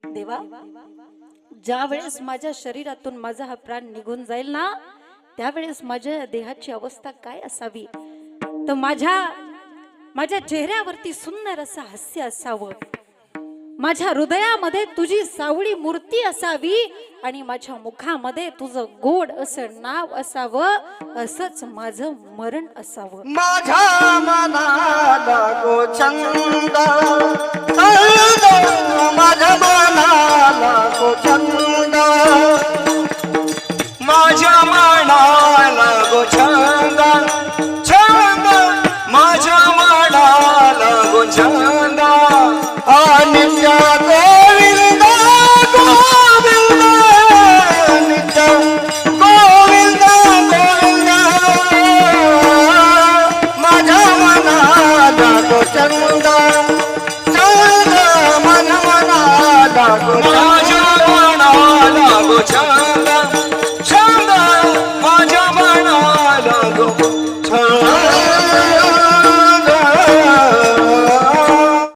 देवा, ज्या वेळेस माझ्या शरीरातून माझा हा प्राण निघून जाईल ना, त्यावेळेस माझ्या देहाची अवस्था काय असावी? तर माझ्या चेहऱ्यावरती सुंदर असं हास्य असावं, माझ्या हृदयामध्ये तुझी सावळी मूर्ती असावी आणि माझ्या मुखामध्ये तुझं गोड असं नाव असावं, असंच माझं मरण असावं. माझ्या मनाला गोचंद माझ्या मनाला गोचंद